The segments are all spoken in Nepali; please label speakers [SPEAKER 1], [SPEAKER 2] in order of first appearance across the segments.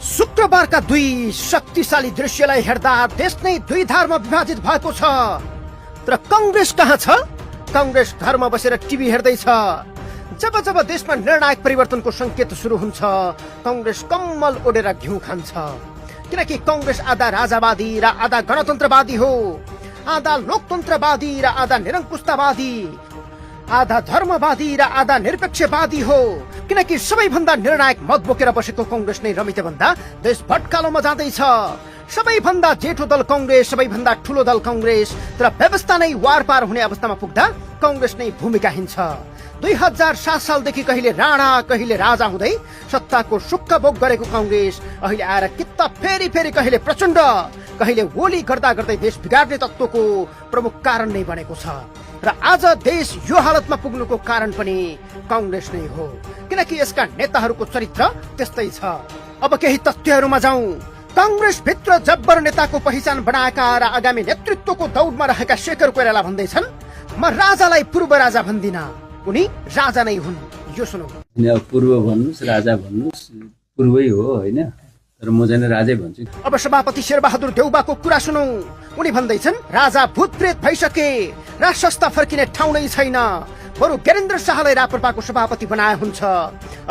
[SPEAKER 1] शुक्रबारका दुई शक्तिशाली दृश्यलाई हेर्दा देश नै दुई धारमा विभाजित भएको छ। तर कांग्रेस कहाँ छ? कांग्रेस घरमा बसेर टिभी हेर्दैछ। जब जब देशमा निर्णायक परिवर्तनको संकेत सुरु हुन्छ, कांग्रेस कम्मल ओढेर घिउ खान्छ। किनकि कांग्रेस आधा राजावादी र आधा गणतन्त्रवादी हो, आधा लोकतन्त्रवादी र आधा निरङ्कुशतावादी, आधा धर्मवादी र आधा निरपेक्षवादी हो। किनकि सबैभन्दा निर्णायक मत बोकेर बसेको कांग्रेस नै रमिते भन्दा देश भट्कालोमा जाँदैछ। सबैभन्दा जेठो दल कांग्रेस, सबैभन्दा ठूलो दल कांग्रेस, तर व्यवस्था नै वारपार हुने अवस्थामा पुग्दा कांग्रेस नै भूमिका हिन्छ। 2007 सालदेखि कहिले राणा कहिले राजा हुँदै सत्ताको सुख भोग गरेको कांग्रेस अहिले आएर किता फेरि फेरि कहिले प्रचण्ड कहिले ओली गर्दा गर्दै देश बिगार्ने तत्त्वको प्रमुख कारण नै बनेको छ। र आज देश यो हालतमा पुग्नुको कारण पनि कांग्रेस नै हो। किनकि यसका नेताहरूको चरित्र त्यस्तै छ। अब केही तथ्यहरूमा जाउँ। कांग्रेस भित्र जब्बर नेताको पहिचान बनाएका र आगामी नेतृत्वको दौडमा रहेका शेखर कोइराला भन्दैछन्, म राजालाई पूर्व राजा भन्दिन, उनी राजा नै हुन्। यो सुनौ।
[SPEAKER 2] पूर्व भन्नुस् राजा भन्नुस् पूर्वै हो हैन, तर म चाहिँ राजै भन्छु।
[SPEAKER 1] अब सभापति शेरबहादुर देउबाको कुरा सुनौ। उनी भन्दैछन् राजा भूतप्रेत भइसके, राष्ट्रस्था फर्किने ठाउँ नै छैन, बरु ज्ञानेन्द्र शाहलाई राप्रपाको सभापति बनाए हुन्छ।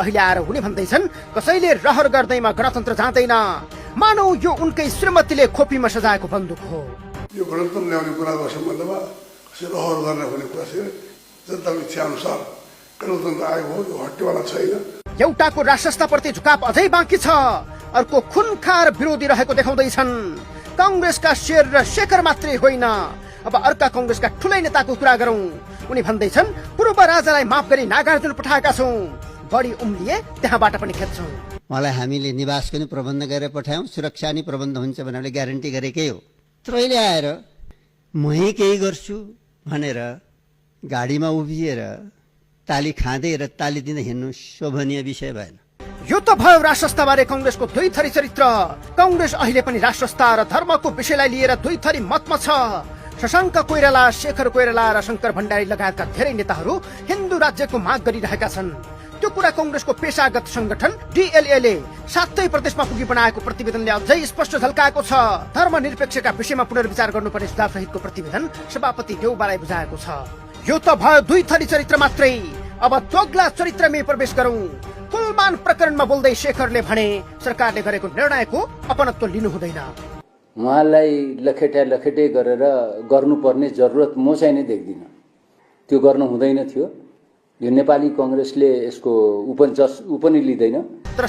[SPEAKER 1] अहिले आएर उनी भन्दैछन् कसैले रहर गर्दैमा गणतन्त्र जाँदैन, मानौ यो उनकै श्रीमतीले खोपीमा सजाएको बन्दुक हो।
[SPEAKER 3] यो गणतन्त्र ल्याउने कुराको सम्बन्धमा कसै रहर गर्ने भन्ने कुरा चाहिँ जनताको इच्छा अनुसार गणतन्त्र आएको हो, यो हट्नेवाला छैन।
[SPEAKER 1] एउटाको राष्ट्रस्थाप्रति झुकाव अझै बाँकी छ, अर्को खुनखार विरोधी रहेको देखाउँदैछन्। कांग्रेसका शेर र शेखर मात्रै होइन, अब अर्का कांग्रेसका ठूलै नेताको कुरा गरौं। उनी भन्दैछन् पूर्व राजालाई माफ गरी नागार्जुन पठाएका छौं, बढी उम्लिए त्यहाँबाट पनि खेद्छौं।
[SPEAKER 4] मलाई हामीले निवासको नि प्रबन्ध गरेर पठायौं, सुरक्षा नि प्रबन्ध हुन्छ भनेर ग्यारेन्टी गरेकै हो। तर अहिले आएर मै केही गर्छु भनेर गाडीमा उभिएर ताली खाँदै र ताली दिँदै हिँड्नु शोभनीय विषय भएन।
[SPEAKER 1] यो त भयो राष्ट्रस्थाबारे कांग्रेसको दुई थरी चरित्र। कांग्रेस अहिले पनि राष्ट्रस्था र धर्मको विषयलाई लिएर दुई थरी मतमा छ। शशाङ्क कोइराला, शेखर कोइराला र शङ्कर भण्डारी लगायतका धेरै नेताहरू हिन्दू राज्यको माग गरिरहेका छन्। त्यो कुरा कांग्रेसको पेशागत संगठन डीएलएले 7 प्रदेशमा पुगी बनाएको प्रतिवेदनले अझै स्पष्ट झल्काएको छ। धर्मनिरपेक्षका विषयमा पुनर्विचार गर्नुपर्ने सुझाव सहितको प्रतिवेदन सभापति देउबालाई बुझाएको छ। यो त भयो दुई थरी चरित्र मात्रै। अब दोग्ला चरित्रमै प्रवेश गरौं। कुलमान प्रकरणमा बोल्दै शेखरले भने सरकारले गरेको निर्णयको अपनत्व लिनु हुँदैन।
[SPEAKER 2] उहाँलाई लखेटे गरेर गर्नुपर्ने जरुरत म चाहिँ नै देख्दिन। त्यो गर्नु हुँदैन थियो। यो नेपाली कांग्रेसले यसको उपनि लिँदैन।
[SPEAKER 1] तर